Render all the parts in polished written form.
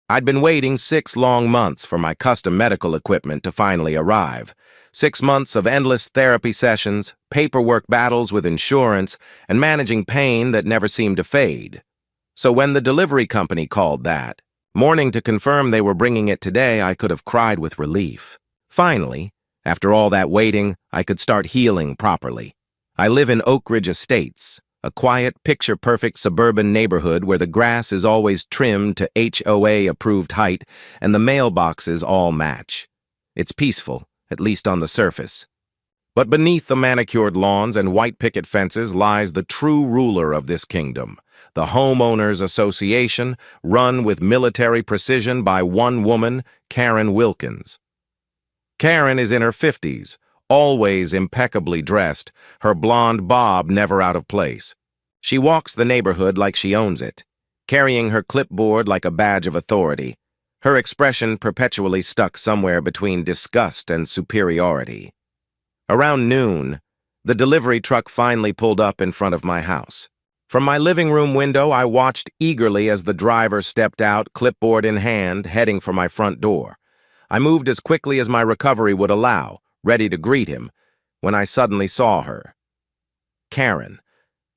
I'd been waiting 6 long months for my custom medical equipment to finally arrive. 6 months of endless therapy sessions, paperwork battles with insurance, and managing pain that never seemed to fade. So when the delivery company called that morning to confirm they were bringing it today, I could have cried with relief. Finally, after all that waiting, I could start healing properly. I live in Oak Ridge Estates, a quiet, picture-perfect suburban neighborhood where the grass is always trimmed to HOA-approved height and the mailboxes all match. It's peaceful, at least on the surface. But beneath the manicured lawns and white picket fences lies the true ruler of this kingdom, the Homeowners Association, run with military precision by one woman, Karen Wilkins. Karen is in her 50s, always impeccably dressed, her blonde bob never out of place. She walks the neighborhood like she owns it, carrying her clipboard like a badge of authority, her expression perpetually stuck somewhere between disgust and superiority. Around noon, the delivery truck finally pulled up in front of my house. From my living room window, I watched eagerly as the driver stepped out, clipboard in hand, heading for my front door. I moved as quickly as my recovery would allow, ready to greet him, when I suddenly saw her. Karen,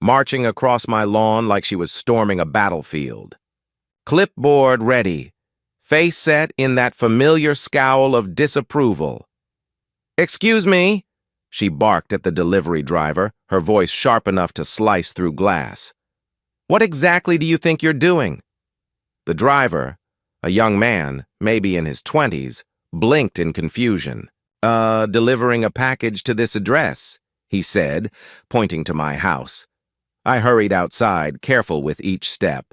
marching across my lawn like she was storming a battlefield. Clipboard ready, face set in that familiar scowl of disapproval. "Excuse me," she barked at the delivery driver, her voice sharp enough to slice through glass. "What exactly do you think you're doing?" The driver, a young man, maybe in his 20s, blinked in confusion. Delivering a package to this address," he said, pointing to my house. I hurried outside, careful with each step.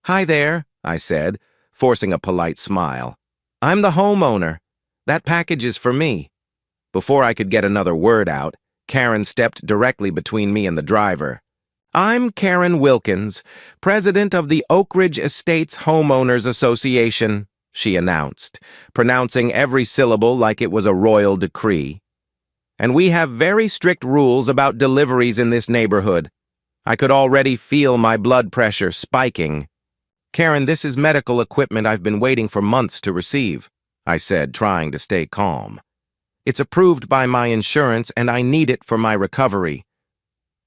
"Hi there," I said, forcing a polite smile. "I'm the homeowner. That package is for me." Before I could get another word out, Karen stepped directly between me and the driver. "I'm Karen Wilkins, president of the Oak Ridge Estates Homeowners Association," she announced, pronouncing every syllable like it was a royal decree. "And we have very strict rules about deliveries in this neighborhood." I could already feel my blood pressure spiking. "Karen, this is medical equipment I've been waiting for months to receive," I said, trying to stay calm. "It's approved by my insurance, and I need it for my recovery."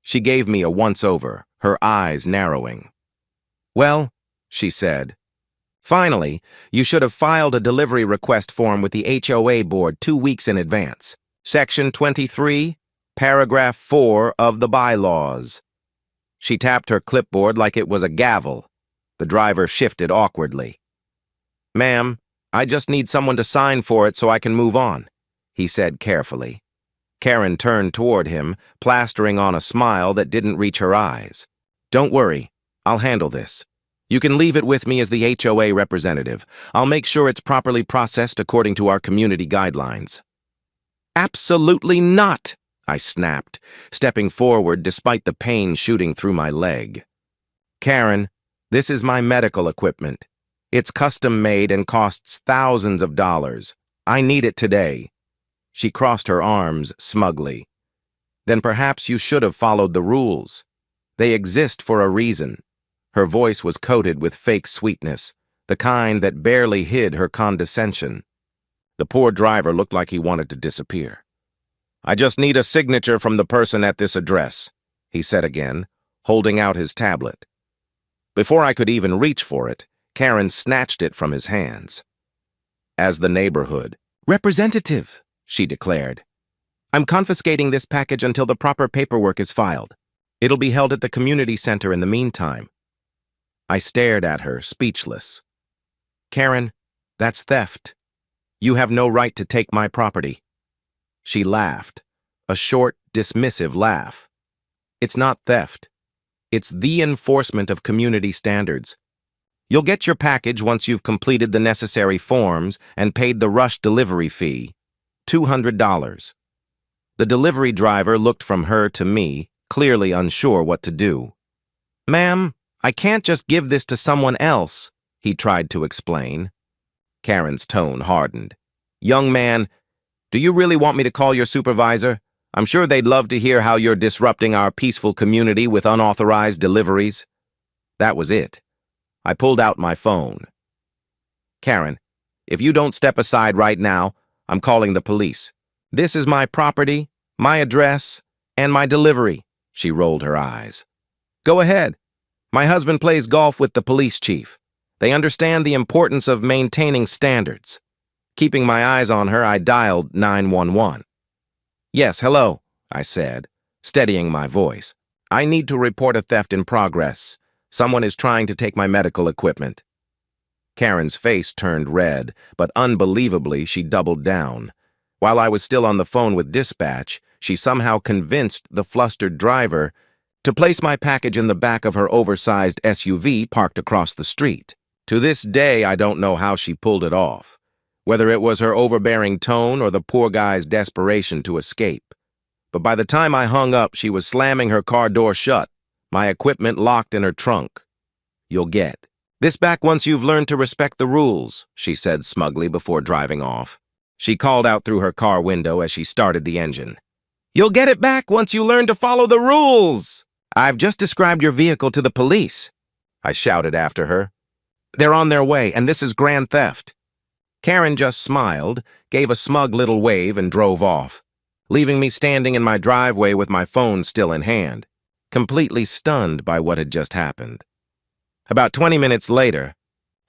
She gave me a once-over, her eyes narrowing. "Well," she said, "finally, you should have filed a delivery request form with the HOA board 2 weeks in advance. Section 23, paragraph 4 of the bylaws." She tapped her clipboard like it was a gavel. The driver shifted awkwardly. "Ma'am, I just need someone to sign for it so I can move on," he said carefully. Karen turned toward him, plastering on a smile that didn't reach her eyes. "Don't worry, I'll handle this. You can leave it with me as the HOA representative. I'll make sure it's properly processed according to our community guidelines." "Absolutely not," I snapped, stepping forward despite the pain shooting through my leg. "Karen, this is my medical equipment. It's custom-made and costs thousands of dollars. I need it today." She crossed her arms smugly. "Then perhaps you should have followed the rules. They exist for a reason." Her voice was coated with fake sweetness, the kind that barely hid her condescension. The poor driver looked like he wanted to disappear. "I just need a signature from the person at this address," he said again, holding out his tablet. Before I could even reach for it, Karen snatched it from his hands. "As the neighborhood representative," she declared, "I'm confiscating this package until the proper paperwork is filed. It'll be held at the community center in the meantime." I stared at her, speechless. "Karen, that's theft. You have no right to take my property." She laughed, a short, dismissive laugh. "It's not theft. It's the enforcement of community standards. You'll get your package once you've completed the necessary forms and paid the rush delivery fee, $200. The delivery driver looked from her to me, clearly unsure what to do. "Ma'am, I can't just give this to someone else," he tried to explain. Karen's tone hardened. "Young man, do you really want me to call your supervisor? I'm sure they'd love to hear how you're disrupting our peaceful community with unauthorized deliveries." That was it. I pulled out my phone. Karen, if you don't step aside right now, I'm calling the police. This is my property, my address, and my delivery. She rolled her eyes. Go ahead. My husband plays golf with the police chief. They understand the importance of maintaining standards. Keeping my eyes on her, I dialed 911. Yes, hello, I said, steadying my voice. I need to report a theft in progress. Someone is trying to take my medical equipment. Karen's face turned red, but unbelievably, she doubled down. While I was still on the phone with dispatch, she somehow convinced the flustered driver to place my package in the back of her oversized SUV parked across the street. To this day, I don't know how she pulled it off, whether it was her overbearing tone or the poor guy's desperation to escape. But by the time I hung up, she was slamming her car door shut, my equipment locked in her trunk. You'll get this back once you've learned to respect the rules, she said smugly before driving off. She called out through her car window as she started the engine. You'll get it back once you learn to follow the rules. I've just described your vehicle to the police, I shouted after her. They're on their way, and this is grand theft. Karen just smiled, gave a smug little wave, and drove off, leaving me standing in my driveway with my phone still in hand, completely stunned by what had just happened. About 20 minutes later,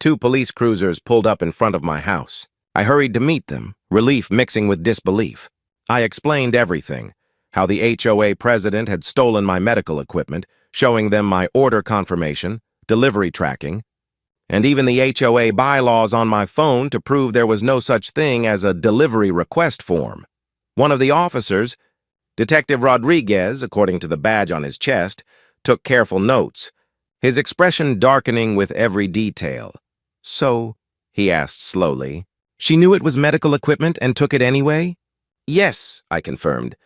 2 police cruisers pulled up in front of my house. I hurried to meet them, relief mixing with disbelief. I explained everything, how the HOA president had stolen my medical equipment, showing them my order confirmation, delivery tracking, and even the HOA bylaws on my phone to prove there was no such thing as a delivery request form. One of the officers, Detective Rodriguez, according to the badge on his chest, took careful notes, his expression darkening with every detail. So, he asked slowly, she knew it was medical equipment and took it anyway? Yes, I confirmed.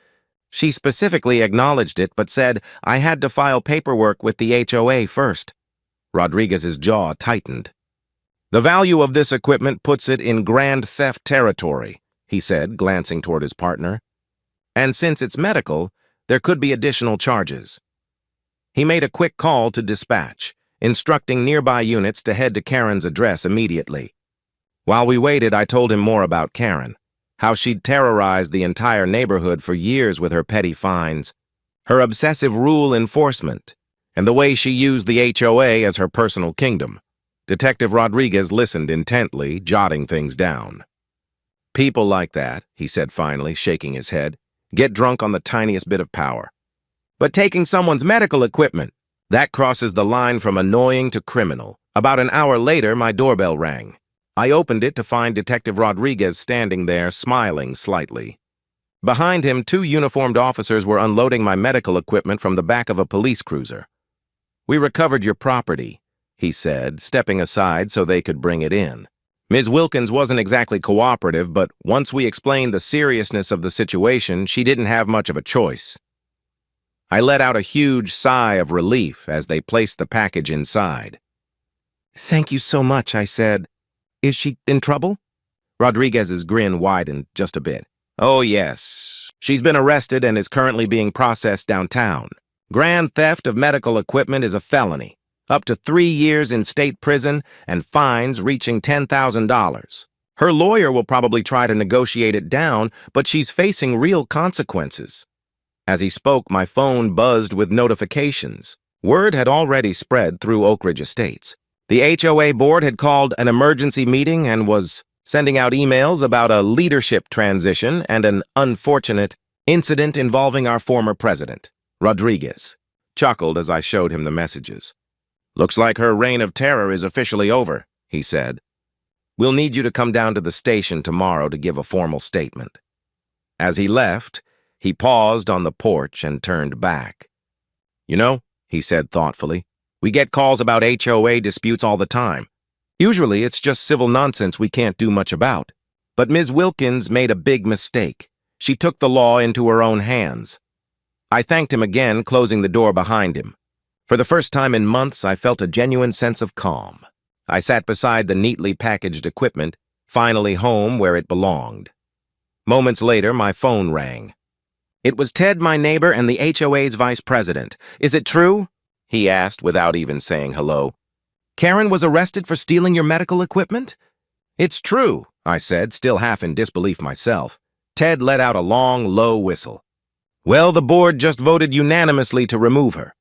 She specifically acknowledged it, but said I had to file paperwork with the HOA first. Rodriguez's jaw tightened. The value of this equipment puts it in grand theft territory, he said, glancing toward his partner. And since it's medical, there could be additional charges. He made a quick call to dispatch, instructing nearby units to head to Karen's address immediately. While we waited, I told him more about Karen, how she'd terrorized the entire neighborhood for years with her petty fines, her obsessive rule enforcement, and the way she used the HOA as her personal kingdom. Detective Rodriguez listened intently, jotting things down. People like that, he said finally, shaking his head, get drunk on the tiniest bit of power. But taking someone's medical equipment, that crosses the line from annoying to criminal. About an hour later, my doorbell rang. I opened it to find Detective Rodriguez standing there, smiling slightly. Behind him, 2 uniformed officers were unloading my medical equipment from the back of a police cruiser. We recovered your property, he said, stepping aside so they could bring it in. Ms. Wilkins wasn't exactly cooperative, but once we explained the seriousness of the situation, she didn't have much of a choice. I let out a huge sigh of relief as they placed the package inside. Thank you so much, I said. Is she in trouble? Rodriguez's grin widened just a bit. Oh, yes. She's been arrested and is currently being processed downtown. Grand theft of medical equipment is a felony, up to 3 years in state prison and fines reaching $10,000. Her lawyer will probably try to negotiate it down, but she's facing real consequences. As he spoke, my phone buzzed with notifications. Word had already spread through Oak Ridge Estates. The HOA board had called an emergency meeting and was sending out emails about a leadership transition and an unfortunate incident involving our former president. Rodriguez chuckled as I showed him the messages. Looks like her reign of terror is officially over, he said. We'll need you to come down to the station tomorrow to give a formal statement. As he left, he paused on the porch and turned back. You know, he said thoughtfully, we get calls about HOA disputes all the time. Usually it's just civil nonsense we can't do much about. But Ms. Wilkins made a big mistake. She took the law into her own hands. I thanked him again, closing the door behind him. For the first time in months, I felt a genuine sense of calm. I sat beside the neatly packaged equipment, finally home where it belonged. Moments later, my phone rang. It was Ted, my neighbor, and the HOA's vice president. Is it true? He asked without even saying hello. Karen was arrested for stealing your medical equipment? "It's true," I said, still half in disbelief myself. Ted let out a long, low whistle. "Well, the board just voted unanimously to remove her,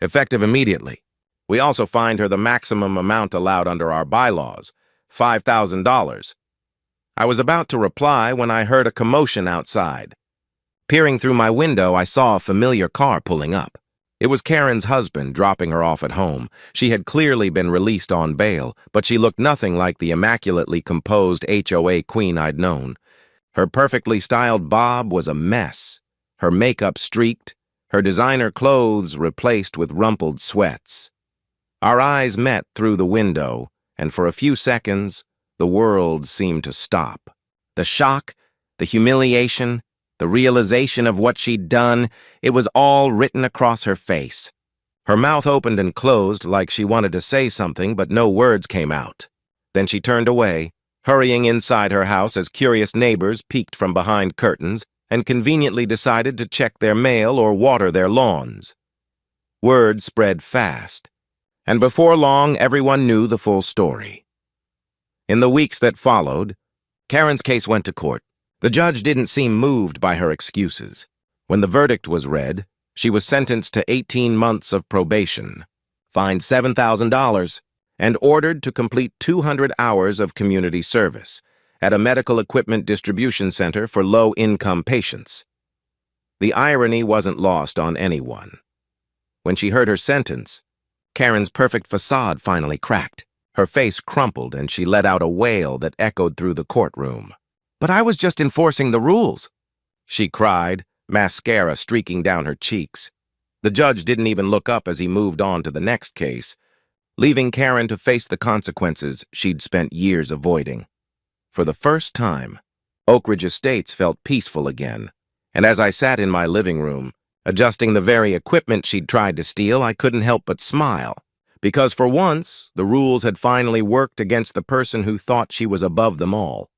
effective immediately. We also fined her the maximum amount allowed under our bylaws, $5,000. I was about to reply when I heard a commotion outside. Peering through my window, I saw a familiar car pulling up. It was Karen's husband dropping her off at home. She had clearly been released on bail, but she looked nothing like the immaculately composed HOA queen I'd known. Her perfectly styled bob was a mess, her makeup streaked, her designer clothes replaced with rumpled sweats. Our eyes met through the window, and for a few seconds, the world seemed to stop. The shock, the humiliation, the realization of what she'd done, it was all written across her face. Her mouth opened and closed like she wanted to say something, but no words came out. Then she turned away, hurrying inside her house as curious neighbors peeked from behind curtains and conveniently decided to check their mail or water their lawns. Word spread fast, and before long everyone knew the full story. In the weeks that followed, Karen's case went to court. The judge didn't seem moved by her excuses. When the verdict was read, she was sentenced to 18 months of probation, fined $7,000, and ordered to complete 200 hours of community service at a medical equipment distribution center for low-income patients. The irony wasn't lost on anyone. When she heard her sentence, Karen's perfect facade finally cracked. Her face crumpled and she let out a wail that echoed through the courtroom. "But I was just enforcing the rules," she cried, mascara streaking down her cheeks. The judge didn't even look up as he moved on to the next case, leaving Karen to face the consequences she'd spent years avoiding. For the first time, Oak Ridge Estates felt peaceful again, and as I sat in my living room, adjusting the very equipment she'd tried to steal, I couldn't help but smile, because for once, the rules had finally worked against the person who thought she was above them all.